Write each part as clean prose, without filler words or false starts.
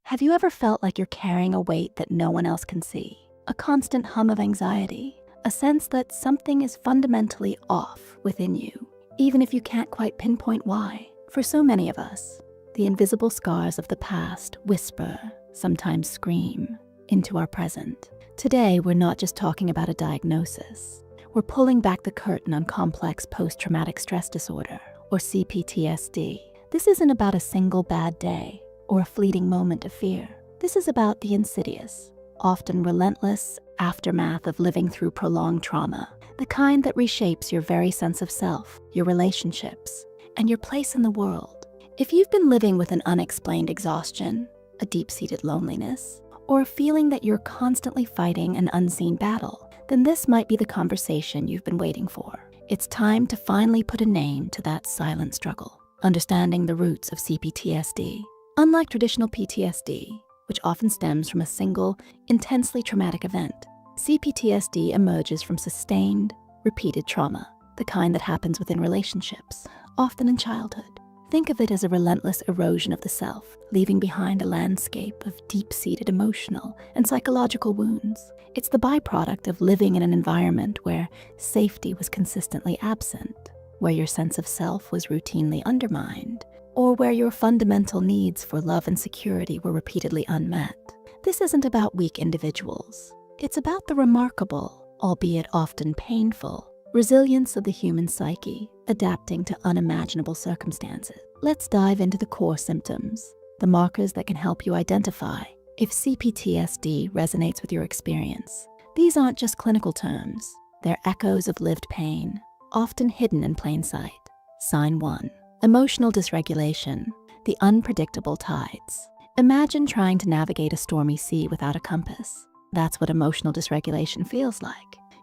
Have you ever felt like you're carrying a weight that no one else can see? A constant hum of anxiety, a sense that something is fundamentally off within you, even if you can't quite pinpoint why. For so many of us, the invisible scars of the past whisper, sometimes scream, into our present. Today, we're not just talking about a diagnosis. We're pulling back the curtain on complex post-traumatic stress disorder, or CPTSD. This isn't about a single bad day or a fleeting moment of fear. This is about the insidious, often relentless aftermath of living through prolonged trauma, the kind that reshapes your very sense of self, your relationships, and your place in the world. If you've been living with an unexplained exhaustion, a deep-seated loneliness, or a feeling that you're constantly fighting an unseen battle, then this might be the conversation you've been waiting for. It's time to finally put a name to that silent struggle. Understanding the roots of CPTSD. Unlike traditional PTSD, which often stems from a single, intensely traumatic event, CPTSD emerges from sustained, repeated trauma, the kind that happens within relationships, often in childhood. Think of it as a relentless erosion of the self, leaving behind a landscape of deep-seated emotional and psychological wounds. It's the byproduct of living in an environment where safety was consistently absent, where your sense of self was routinely undermined, or where your fundamental needs for love and security were repeatedly unmet. This isn't about weak individuals. It's about the remarkable, albeit often painful, resilience of the human psyche, adapting to unimaginable circumstances. Let's dive into the core symptoms, the markers that can help you identify if CPTSD resonates with your experience. These aren't just clinical terms. They're echoes of lived pain, often hidden in plain sight. Sign 1. Emotional dysregulation, the unpredictable tides. Imagine trying to navigate a stormy sea without a compass. That's what emotional dysregulation feels like.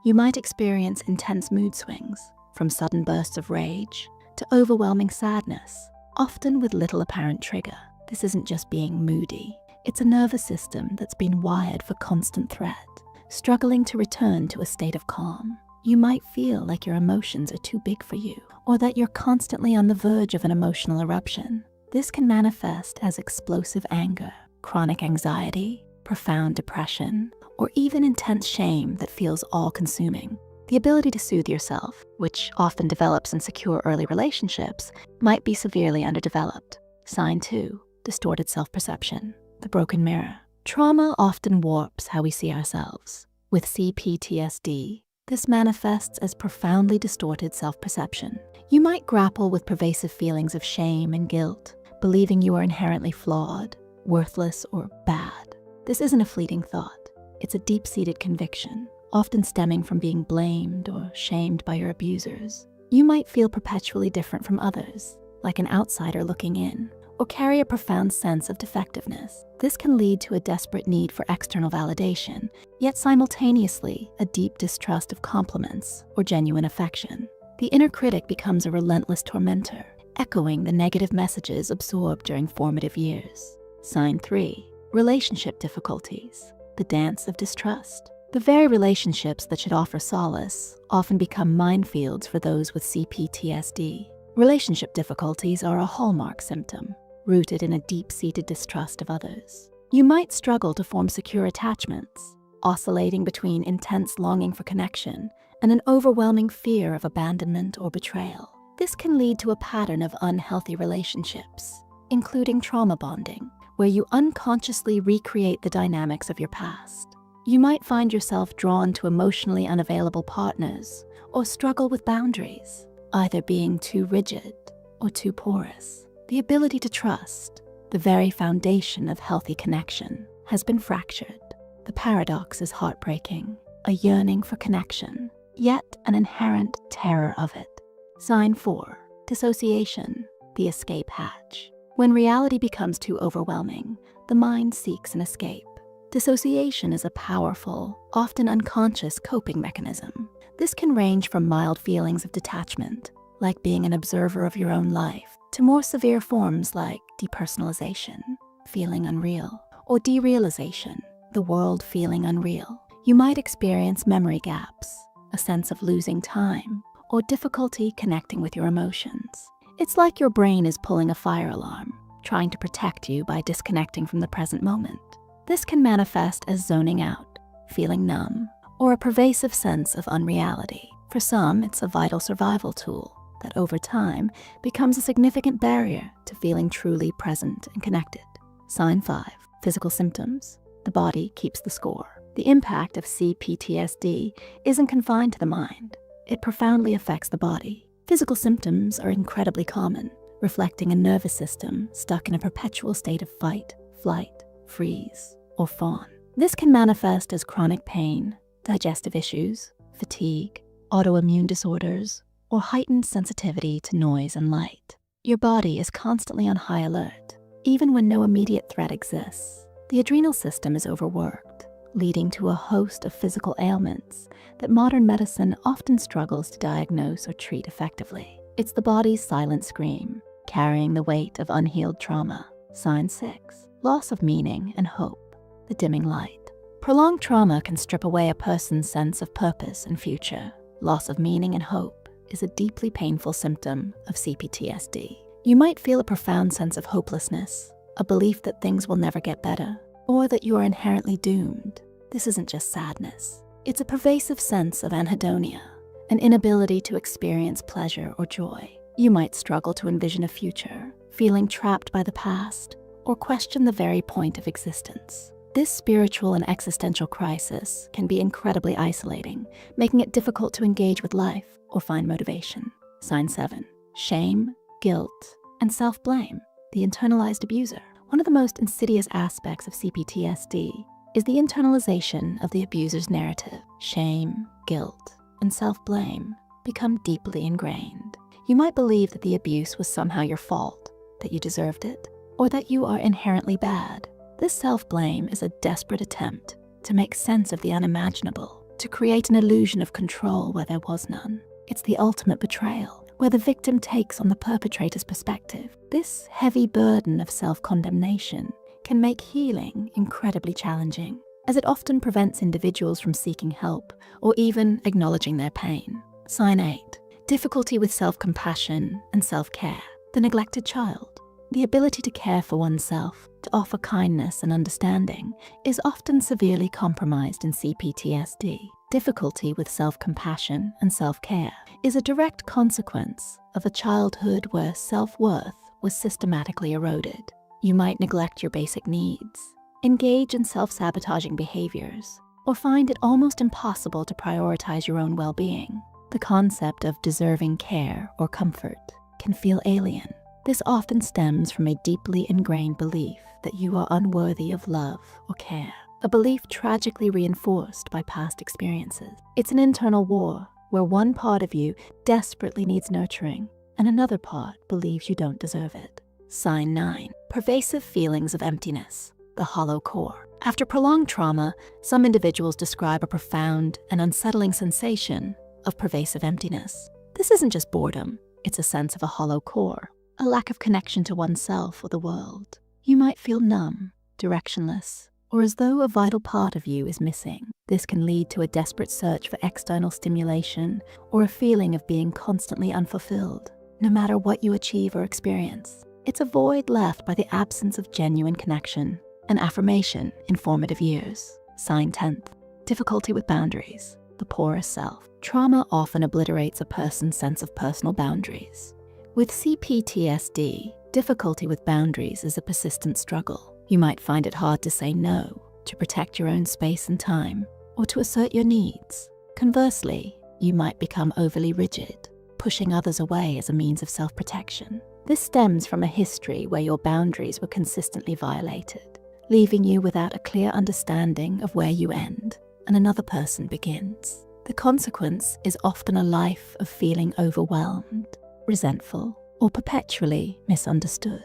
You might experience intense mood swings, from sudden bursts of rage to overwhelming sadness, often with little apparent trigger. This isn't just being moody. It's a nervous system that's been wired for constant threat, struggling to return to a state of calm. You might feel like your emotions are too big for you, or that you're constantly on the verge of an emotional eruption. This can manifest as explosive anger, chronic anxiety, profound depression, or even intense shame that feels all-consuming. The ability to soothe yourself, which often develops in secure early relationships, might be severely underdeveloped. Sign 2. Distorted self-perception, the broken mirror. Trauma often warps how we see ourselves. With CPTSD, this manifests as profoundly distorted self-perception. You might grapple with pervasive feelings of shame and guilt, believing you are inherently flawed, worthless, or bad. This isn't a fleeting thought. It's a deep-seated conviction, often stemming from being blamed or shamed by your abusers. You might feel perpetually different from others, like an outsider looking in, or carry a profound sense of defectiveness. This can lead to a desperate need for external validation, yet simultaneously a deep distrust of compliments or genuine affection. The inner critic becomes a relentless tormentor, echoing the negative messages absorbed during formative years. Sign 3. Relationship difficulties, the dance of distrust. The very relationships that should offer solace often become minefields for those with CPTSD. Relationship difficulties are a hallmark symptom, rooted in a deep-seated distrust of others. You might struggle to form secure attachments, oscillating between intense longing for connection and an overwhelming fear of abandonment or betrayal. This can lead to a pattern of unhealthy relationships, including trauma bonding, where you unconsciously recreate the dynamics of your past. You might find yourself drawn to emotionally unavailable partners or struggle with boundaries, either being too rigid or too porous. The ability to trust, the very foundation of healthy connection, has been fractured. The paradox is heartbreaking, a yearning for connection, yet an inherent terror of it. Sign 4. Dissociation, the escape hatch. When reality becomes too overwhelming, the mind seeks an escape. Dissociation is a powerful, often unconscious coping mechanism. This can range from mild feelings of detachment, like being an observer of your own life, to more severe forms like depersonalization, feeling unreal, or derealization, the world feeling unreal. You might experience memory gaps, a sense of losing time, or difficulty connecting with your emotions. It's like your brain is pulling a fire alarm, trying to protect you by disconnecting from the present moment. This can manifest as zoning out, feeling numb, or a pervasive sense of unreality. For some, it's a vital survival tool that over time becomes a significant barrier to feeling truly present and connected. Sign 5, physical symptoms. The body keeps the score. The impact of CPTSD isn't confined to the mind. It profoundly affects the body. Physical symptoms are incredibly common, reflecting a nervous system stuck in a perpetual state of fight, flight, freeze, or fawn. This can manifest as chronic pain, digestive issues, fatigue, autoimmune disorders, or heightened sensitivity to noise and light. Your body is constantly on high alert, even when no immediate threat exists. The adrenal system is overworked, leading to a host of physical ailments that modern medicine often struggles to diagnose or treat effectively. It's the body's silent scream, carrying the weight of unhealed trauma. Sign 6, loss of meaning and hope, the dimming light. Prolonged trauma can strip away a person's sense of purpose and future. Loss of meaning and hope is a deeply painful symptom of CPTSD. You might feel a profound sense of hopelessness, a belief that things will never get better, or that you are inherently doomed. This isn't just sadness. It's a pervasive sense of anhedonia, an inability to experience pleasure or joy. You might struggle to envision a future, feeling trapped by the past, or question the very point of existence. This spiritual and existential crisis can be incredibly isolating, making it difficult to engage with life or find motivation. Sign 7, shame, guilt, and self-blame, the internalized abuser. One of the most insidious aspects of CPTSD is the internalization of the abuser's narrative. Shame, guilt, and self-blame become deeply ingrained. You might believe that the abuse was somehow your fault, that you deserved it, or that you are inherently bad. This self-blame is a desperate attempt to make sense of the unimaginable, to create an illusion of control where there was none. It's the ultimate betrayal, where the victim takes on the perpetrator's perspective. This heavy burden of self-condemnation can make healing incredibly challenging, as it often prevents individuals from seeking help or even acknowledging their pain. Sign 8, difficulty with self-compassion and self-care, the neglected child. The ability to care for oneself, to offer kindness and understanding, is often severely compromised in CPTSD. Difficulty with self-compassion and self-care is a direct consequence of a childhood where self-worth was systematically eroded. You might neglect your basic needs, engage in self-sabotaging behaviors, or find it almost impossible to prioritize your own well-being. The concept of deserving care or comfort can feel alien. This often stems from a deeply ingrained belief that you are unworthy of love or care, a belief tragically reinforced by past experiences. It's an internal war where one part of you desperately needs nurturing and another part believes you don't deserve it. Sign 9, pervasive feelings of emptiness, the hollow core. After prolonged trauma, some individuals describe a profound and unsettling sensation of pervasive emptiness. This isn't just boredom, it's a sense of a hollow core, a lack of connection to oneself or the world. You might feel numb, directionless, or as though a vital part of you is missing. This can lead to a desperate search for external stimulation or a feeling of being constantly unfulfilled, no matter what you achieve or experience. It's a void left by the absence of genuine connection and affirmation in formative years. Sign 10th, difficulty with boundaries, the porous self. Trauma often obliterates a person's sense of personal boundaries. With CPTSD, difficulty with boundaries is a persistent struggle. You might find it hard to say no, to protect your own space and time, or to assert your needs. Conversely, you might become overly rigid, pushing others away as a means of self-protection. This stems from a history where your boundaries were consistently violated, leaving you without a clear understanding of where you end and another person begins. The consequence is often a life of feeling overwhelmed, resentful, or perpetually misunderstood.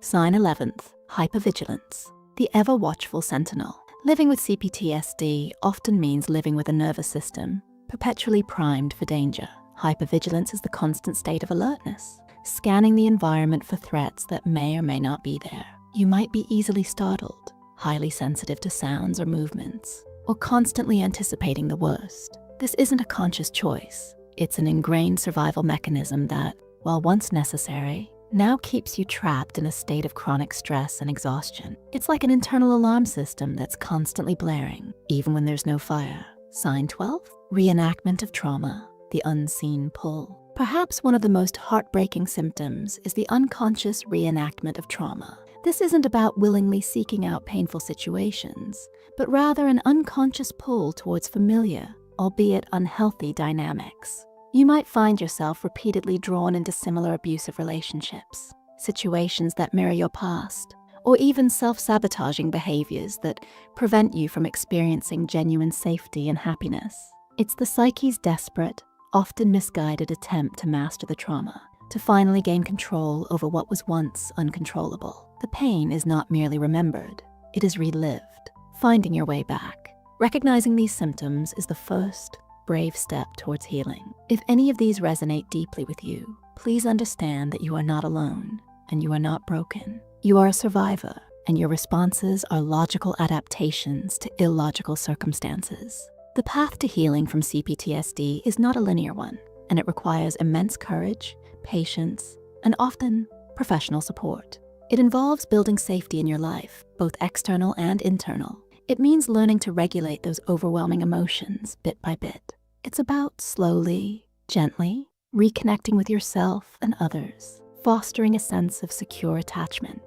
Sign 11th, hypervigilance, the ever-watchful sentinel. Living with CPTSD often means living with a nervous system perpetually primed for danger. Hypervigilance is the constant state of alertness, scanning the environment for threats that may or may not be there. You might be easily startled, highly sensitive to sounds or movements, or constantly anticipating the worst. This isn't a conscious choice. It's an ingrained survival mechanism that, while once necessary, now keeps you trapped in a state of chronic stress and exhaustion. It's like an internal alarm system that's constantly blaring, even when there's no fire. Sign 12, reenactment of trauma, the unseen pull. Perhaps one of the most heartbreaking symptoms is the unconscious reenactment of trauma. This isn't about willingly seeking out painful situations, but rather an unconscious pull towards familiar, albeit unhealthy dynamics. You might find yourself repeatedly drawn into similar abusive relationships, situations that mirror your past, or even self-sabotaging behaviors that prevent you from experiencing genuine safety and happiness. It's the psyche's desperate, often misguided attempt to master the trauma, to finally gain control over what was once uncontrollable. The pain is not merely remembered, it is relived, finding your way back. Recognizing these symptoms is the first, brave step towards healing. If any of these resonate deeply with you, please understand that you are not alone and you are not broken. You are a survivor, and your responses are logical adaptations to illogical circumstances. The path to healing from CPTSD is not a linear one, and it requires immense courage, patience, and often professional support. It involves building safety in your life, both external and internal. It means learning to regulate those overwhelming emotions bit by bit. It's about slowly, gently, reconnecting with yourself and others, fostering a sense of secure attachment.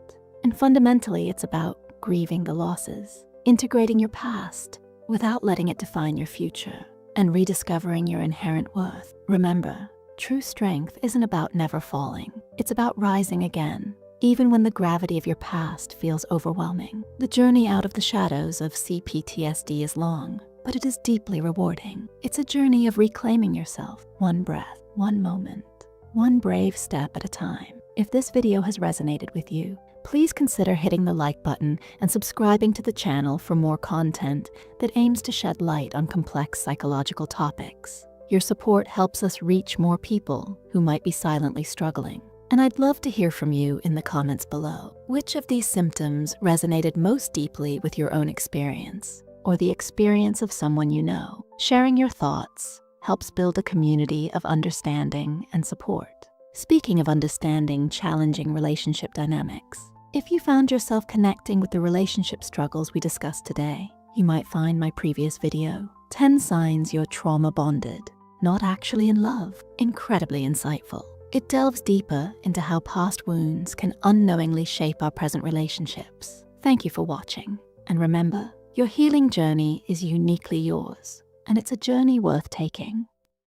And fundamentally, it's about grieving the losses, integrating your past without letting it define your future, and rediscovering your inherent worth. Remember, true strength isn't about never falling. It's about rising again, even when the gravity of your past feels overwhelming. The journey out of the shadows of CPTSD is long, but it is deeply rewarding. It's a journey of reclaiming yourself, one breath, one moment, one brave step at a time. If this video has resonated with you, please consider hitting the like button and subscribing to the channel for more content that aims to shed light on complex psychological topics. Your support helps us reach more people who might be silently struggling. And I'd love to hear from you in the comments below. Which of these symptoms resonated most deeply with your own experience, or the experience of someone you know? Sharing your thoughts helps build a community of understanding and support. Speaking of understanding challenging relationship dynamics, if you found yourself connecting with the relationship struggles we discussed today, you might find my previous video, 10 Signs You're Trauma Bonded, Not Actually in Love, incredibly insightful. It delves deeper into how past wounds can unknowingly shape our present relationships. Thank you for watching, and remember, your healing journey is uniquely yours, and it's a journey worth taking.